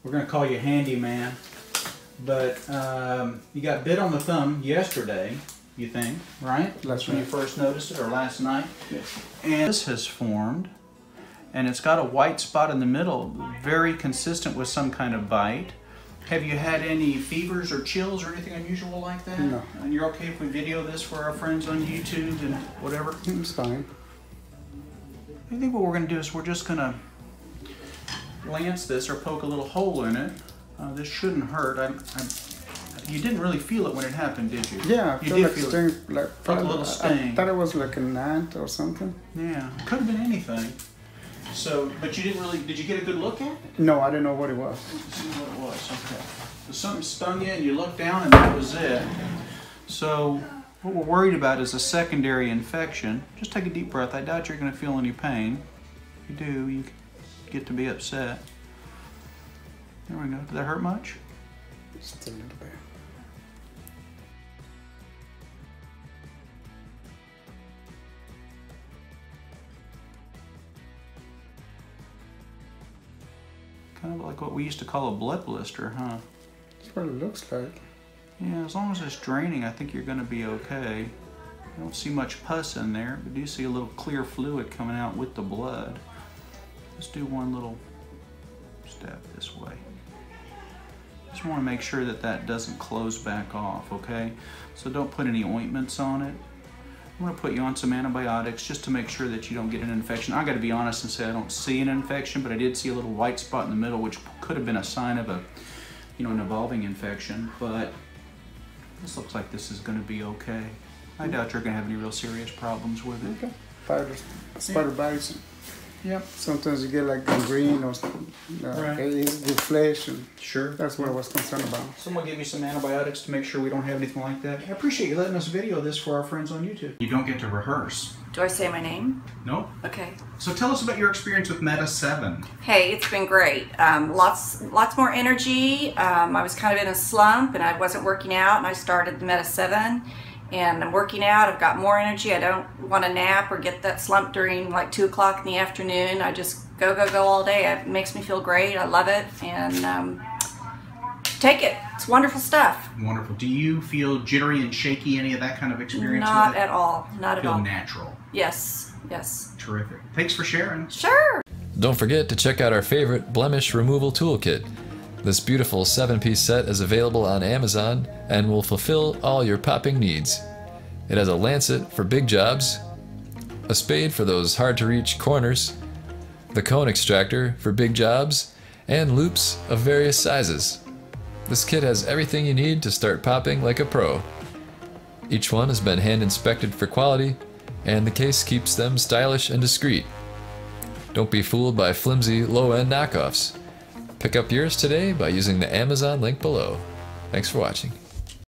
We're going to call you Handyman. But you got bit on the thumb yesterday, you think, right? That's when you first noticed it, or last night? Yes. And this has formed, and it's got a white spot in the middle, very consistent with some kind of bite. Have you had any fevers or chills or anything unusual like that? No. And you're okay if we video this for our friends on YouTube and whatever? It's fine. I think what we're going to do is we're just going to lance this or poke a little hole in it. This shouldn't hurt. You didn't really feel it when it happened, did you? Yeah, I you felt like sting, like felt a little sting. I thought it was like an ant or something. Yeah, it could have been anything. So, but you didn't really, did you get a good look at it? No, I didn't know what it was. Let's see what it was, okay. So something stung you and you looked down and that was it. So, what we're worried about is a secondary infection. Just take a deep breath. I doubt you're going to feel any pain. If you do, you get to be upset. There we go. Did that hurt much? Just a little bit. Kind of like what we used to call a blood blister, huh? That's what it looks like. Yeah, as long as it's draining, I think you're going to be okay. I don't see much pus in there, but do see a little clear fluid coming out with the blood. Let's do one little step this way. Just want to make sure that that doesn't close back off, okay? So don't put any ointments on it. I'm going to put you on some antibiotics just to make sure that you don't get an infection. I got to be honest and say I don't see an infection, but I did see a little white spot in the middle, which could have been a sign of a, an evolving infection. But this looks like this is going to be okay. I doubt you're going to have any real serious problems with it. Okay. Spider bites. Yep. Sometimes you get like gangrene or Right. with flesh. And Sure. that's what I was concerned about. Someone give you some antibiotics to make sure we don't have anything like that. I appreciate you letting us video this for our friends on YouTube. You don't get to rehearse. Do I say my name? No. Okay. So tell us about your experience with Meta 7. Hey, it's been great. Lots more energy. I was kind of in a slump and I wasn't working out, and I started the Meta 7. And I'm working out, I've got more energy. I don't want to nap or get that slump during like 2 o'clock in the afternoon. I just go all day. It makes me feel great. I love it. And take it. It's wonderful stuff. Wonderful. Do you feel jittery and shaky, any of that kind of experience? Not with it? at all. Not at all. Feel natural. Yes. Yes. Terrific. Thanks for sharing. Sure. Don't forget to check out our favorite blemish removal toolkit. This beautiful 7-piece set is available on Amazon and will fulfill all your popping needs. It has a lancet for big jobs, a spade for those hard-to-reach corners, the cone extractor for big jobs, and loops of various sizes. This kit has everything you need to start popping like a pro. Each one has been hand-inspected for quality, and the case keeps them stylish and discreet. Don't be fooled by flimsy, low-end knockoffs. Pick up yours today by using the Amazon link below. Thanks for watching.